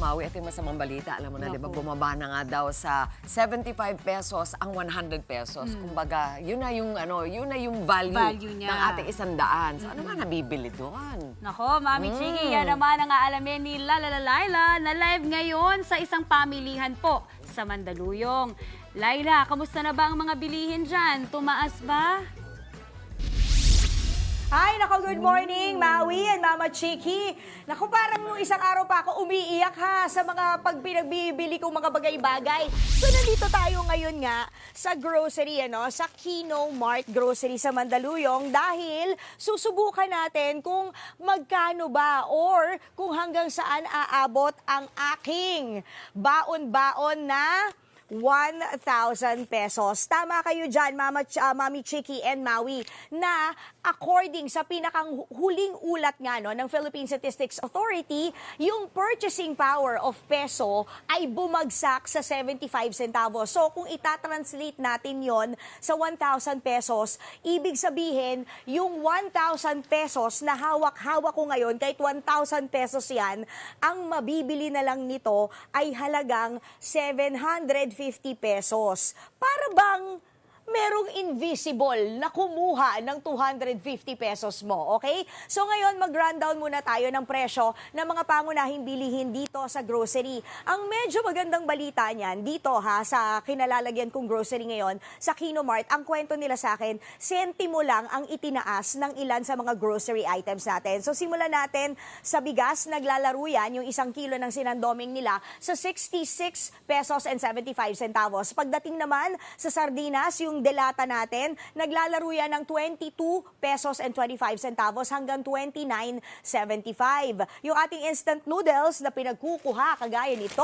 Maui, ito yung masamang balita. Alam mo na, di ba, bumaba na nga daw sa 75 pesos ang 100 pesos. Kumbaga, yun na yung value niya ng ating 100. So, ano nga nabibili doon? Nako, Mami Chiki, yan naman ang aalamin ni Laila na live ngayon sa isang pamilihan po sa Mandaluyong. Laila, kamusta na ba ang mga bilihin dyan? Tumaas ba? Hi, nako, good morning, Maui and Mama Chiki. Nako, parang nung isang araw pa ako umiiyak ha sa mga pinagbibili kong mga bagay-bagay. So, nandito tayo ngayon nga sa grocery, sa Kino Mart Grocery sa Mandaluyong dahil susubukan natin kung magkano ba or kung hanggang saan aabot ang aking baon-baon na 1,000 pesos. Tama kayo dyan, Mami Chiki and Maui, na according sa pinakang huling ulat nga ng Philippine Statistics Authority, yung purchasing power of peso ay bumagsak sa 75 centavos. So kung itatranslate natin yon sa 1,000 pesos, ibig sabihin, yung 1,000 pesos na hawak-hawak ko ngayon, kahit 1,000 pesos yan, ang mabibili na lang nito ay halagang 750 pesos. Para bang merong invisible na kumuha ng 250 pesos mo, okay? So ngayon, mag-rundown muna tayo ng presyo ng mga pangunahing bilihin dito sa grocery. Ang medyo magandang balita niyan, dito sa kinalalagyan kong grocery ngayon, sa Kino Mart, ang kwento nila sa akin, sentimo lang ang itinaas ng ilan sa mga grocery items natin. So simulan natin sa bigas, naglalaro yan, yung 1 kilo ng sinandoming nila, sa 66 pesos and 75 centavos. Pagdating naman sa sardinas, yung delata natin, naglalaro yan ng 22 pesos and 25 centavos hanggang 29.75. Yung ating instant noodles na pinagkukuha kagaya nito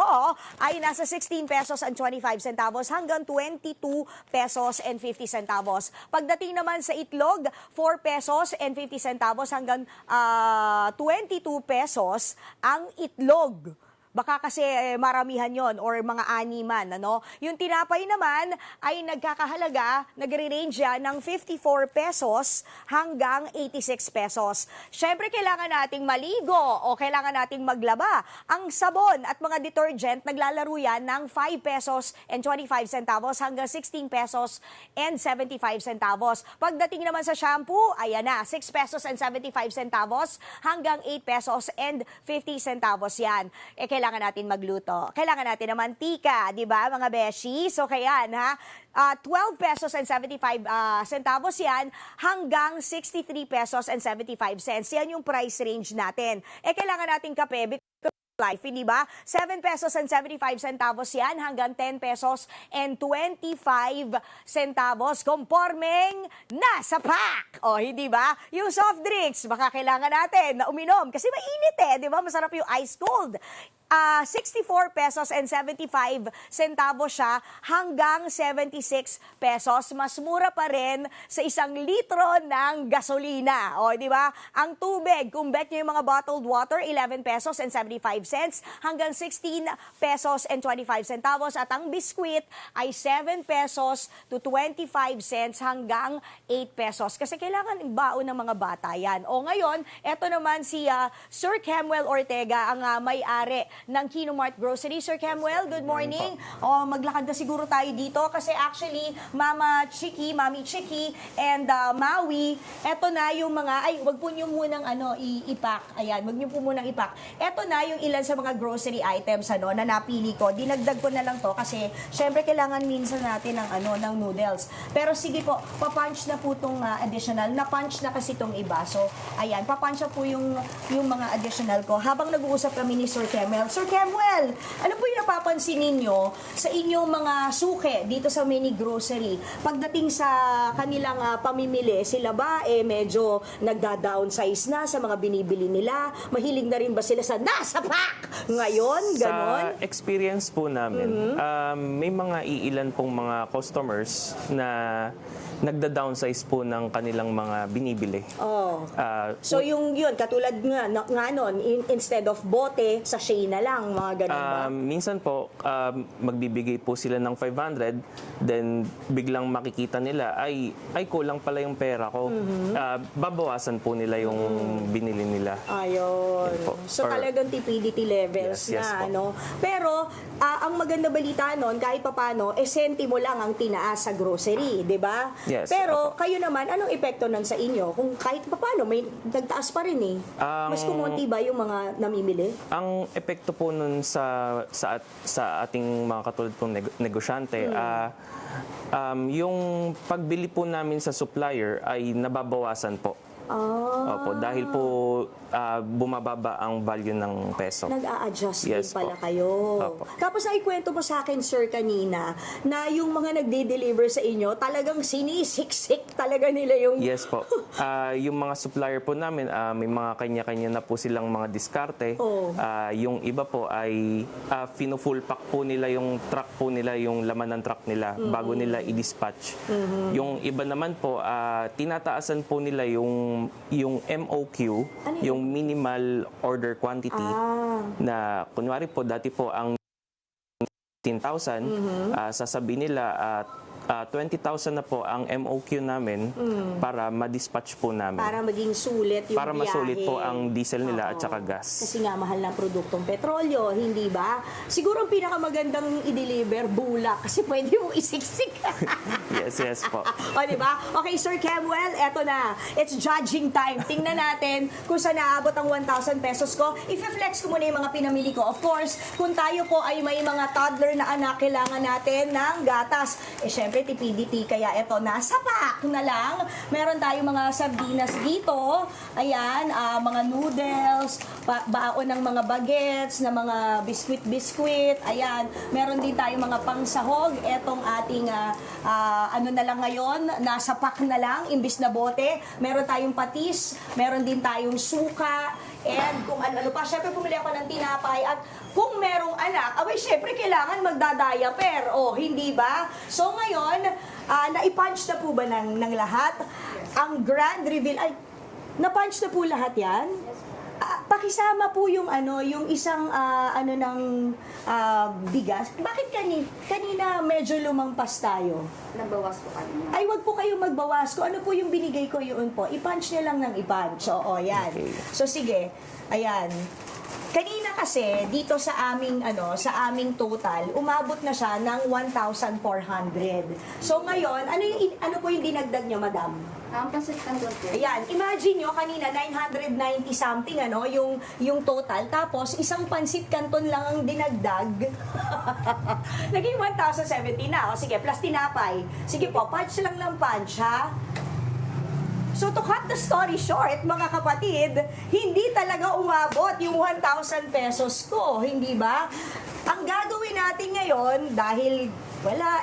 ay nasa 16 pesos and 25 centavos hanggang 22 pesos and 50 centavos. Pagdating naman sa itlog, 4 pesos and 50 centavos hanggang 22 pesos ang itlog. Baka kasi maramihan yon or mga animan, Yung tinapay naman ay nagkakahalaga, nagre-range yan ng 54 pesos hanggang 86 pesos. Syempre, kailangan nating maligo o kailangan nating maglaba. Ang sabon at mga detergent, naglalaro yan ng 5 pesos and 25 centavos hanggang 16 pesos and 75 centavos. Pagdating naman sa shampoo, ayan na, 6 pesos and 75 centavos hanggang 8 pesos and 50 centavos yan. Kailangan natin magluto. Kailangan natin ng mantika, di ba, mga beshi? So, kaya 12 pesos and 75 centavos yan hanggang 63 pesos and 75 cents. Yan yung price range natin. Kailangan natin kape, life, hindi ba? 7 pesos and 75 centavos yan hanggang 10 pesos and 25 centavos. Conforming nasa pack. O, hindi ba? Yung soft drinks, baka kailangan natin na uminom kasi mainit di ba? Masarap yung ice cold. 64 pesos and 75 centavos siya hanggang 76 pesos. Mas mura pa rin sa 1 litro ng gasolina. O, di ba? Ang tubig, kung bet nyo yung mga bottled water, 11 pesos and 75 cents hanggang 16 pesos and 25 centavos. At ang biskwit ay 7 pesos to 25 cents hanggang 8 pesos. Kasi kailangan baon ng mga bata yan. O ngayon, eto naman si Sir Kemuel Ortega, ang may-ari ng Kino Mart Grocery. Sir Kemuel, good morning. Maglakad na siguro tayo dito kasi actually, Mami Chiki, and Maui, eto na yung mga, wag po nyo munang i-pack. Ayan, wag nyo po munang i-pack. Eto na yung ilan sa mga grocery items na napili ko. Dinagdag ko na lang to kasi syempre kailangan minsan natin ng noodles. Pero sige po, papunch na po itong additional. Na-punch na kasi itong iba. So, ayan, papunch na po yung mga additional ko. Habang nag-uusap kami ni Sir Kemuel, Sir Kemuel, ano po yung napapansin ninyo sa inyong mga suke dito sa mini grocery? Pagdating sa kanilang pamimili, sila ba medyo nagda-downsize na sa mga binibili nila? Mahilig na rin ba sila sa nasa pack? Ngayon, ganon? Sa experience po namin, may mga iilan pong mga customers na nagda-downsize po ng kanilang mga binibili. So yun, katulad nga nun, instead of bote, sachet na lang, mga ganun ba? Minsan minsan po, magbibigay po sila ng 500, then biglang makikita nila, ay kulang pala yung pera ko. Babawasan po nila yung binili nila. Ayun. Yan po. So Or- talagang stupidity levels Yes, yes na, po. ano. Pero, ang maganda balita nun, kahit papano, sentimo lang ang tinaas sa grocery, di ba? Yes, Pero, opo. kayo naman, anong epekto nun sa inyo? Kung kahit papano, may nagtaas pa rin eh. Mas kumonti ba yung mga namimili? Ang epekto po nun sa ating mga katulad pong negosyante, yung pagbili po namin sa supplier ay nababawasan po. Opo, dahil po bumababa ang value ng peso. Nag-a-adjust Yes din pala po. kayo. Opo. Tapos naikwento mo sa akin, sir, kanina, na yung mga nagde-deliver sa inyo, talagang sinisiksik talaga nila yung... Yes po. Yung mga supplier po namin, may mga kanya-kanya na po silang mga diskarte. Oo. Yung iba po ay fino-full pack po nila yung truck po nila, yung laman ng truck nila bago nila i-dispatch. Yung iba naman po, tinataasan po nila yung MOQ, Ano yung minimal order quantity na kunwari po dati po ang 15,000, sasabihin nila 20,000 na po ang MOQ namin para ma-dispatch po namin. Para maging sulit yung Para biyahe. masulit po ang diesel nila at Oo. saka gas. Kasi nga mahal ng produktong petrolyo, hindi ba? Siguro ang pinakamagandang i-deliver, bulak. Kasi pwede mong isiksik. Yes po. O, di ba? Okay, Sir Kemuel, eto na. It's judging time. Tingnan natin kung saan naabot ang 1,000 pesos ko. I-flex ko muna yung mga pinamili ko. Of course, kung tayo po ay may mga toddler na anak, kailangan natin ng gatas. Syempre, tipidity. Kaya eto, nasa pack na lang. Meron tayong mga sardinas dito. Ayan, mga noodles, baon ng mga bagets, na mga biskwit-biskwit. Ayan, meron din tayong mga pangsahog. Etong ating ano na lang ngayon, nasa pack na lang, imbis na bote. Meron tayong patis, meron din tayong suka, and kung ano pa. Syempre, pumili ako ng tinapay. At kung merong anak, abay, syempre, kailangan magdadiaper. O, hindi ba? So, ngayon, naipunch na po ba ng lahat? Ang grand reveal, ay, na-punch na po lahat yan? Pakisama po yung yung isang bigas. Bakit kanina medyo lumampas tayo? Nagbawas po kami. Ay, wag po kayong magbawas. Kung ano po yung binigay ko yun po, i-punch niya lang ng i-punch. Oo, yan. Okay. So, sige. Ayan. Kanina kasi, dito sa aming total, umabot na siya ng 1,400. So, ngayon, ano po yung dinagdag niyo, madam? Ang pasit kanton po. Ayan, imagine nyo, kanina 990 something, yung total. Tapos, isang pansit canton lang ang dinagdag. Naging 1,070 na. O sige, plus tinapay. Sige po, punch lang ng punch, ha? So, to cut the story short, mga kapatid, hindi talaga umabot yung 1,000 pesos ko, hindi ba? Ang gagawin natin ngayon, dahil wala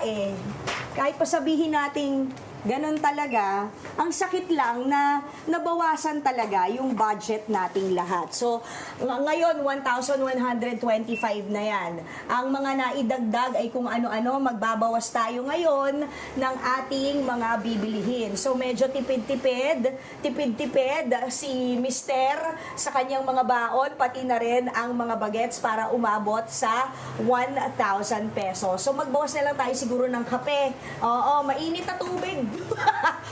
kahit pa sabihin natin ganun talaga, ang sakit lang na nabawasan talaga yung budget nating lahat. So, ngayon, 1,125 na yan. Ang mga naidagdag ay kung ano-ano, magbabawas tayo ngayon ng ating mga bibilihin. So, medyo tipid-tipid si Mister sa kanyang mga baon, pati na rin ang mga bagets para umabot sa 1,000 pesos. So, magbawas na lang tayo siguro ng kape. Oo, mainit na tubig.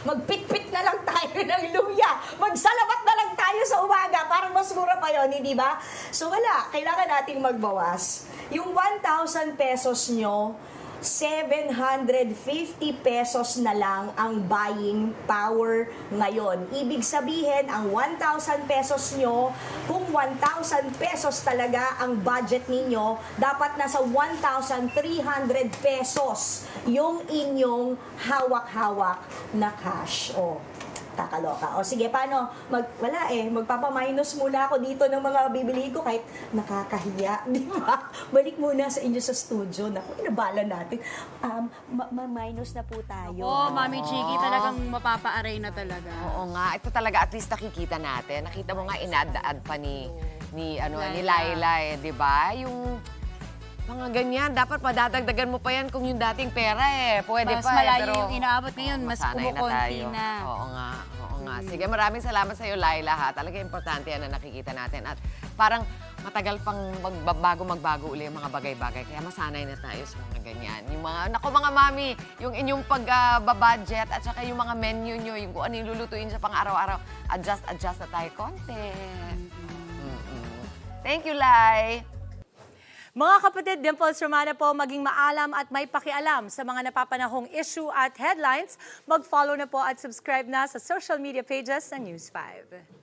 Magpit-pit na lang tayo ng luya. Magsalamat na lang tayo sa umaga. Parang mas mura pa yun, hindi ba? So wala, kailangan nating magbawas. Yung 1,000 pesos nyo, 750 pesos na lang ang buying power ngayon. Ibig sabihin, ang 1,000 pesos nyo, kung 1,000 pesos talaga ang budget ninyo, dapat nasa 1,300 pesos yung inyong hawak-hawak na cash. O, kakaloka. O sige, paano? Wala magpapaminus muna ako dito ng mga bibili ko kahit nakakahiya. Di ba? Balik muna sa inyo sa studio. Naku, inabala natin. Ma-minus na po tayo. Mami Chiki, talagang mapapa-array na talaga. Oo nga, ito talaga at least nakikita natin. Nakita mo nga in-add pa ni Laila, di ba? Yung mga ganyan, dapat madadagdagan mo pa yan kung yung dating pera Pwede Mas pa malayo pero, yung inaabot ngayon, mas masanay kumukonti tayo. na. Oo nga. Sige, maraming salamat sa iyo, Laila, ha. Talaga importante yan na nakikita natin. At parang matagal pang magbago uli yung mga bagay-bagay. Kaya masanay na tayo sa mga ganyan. Yung mga, naku mga mami, yung inyong pagbabudget at saka yung mga menu nyo, yung kung ano yung lulutuin sa pang araw-araw, adjust na tayo konti. Thank you, Lai. Mga kapatid, Dimples Romana po, maging maalam at may pakialam sa mga napapanahong issue at headlines. Mag-follow na po at subscribe na sa social media pages ng News 5.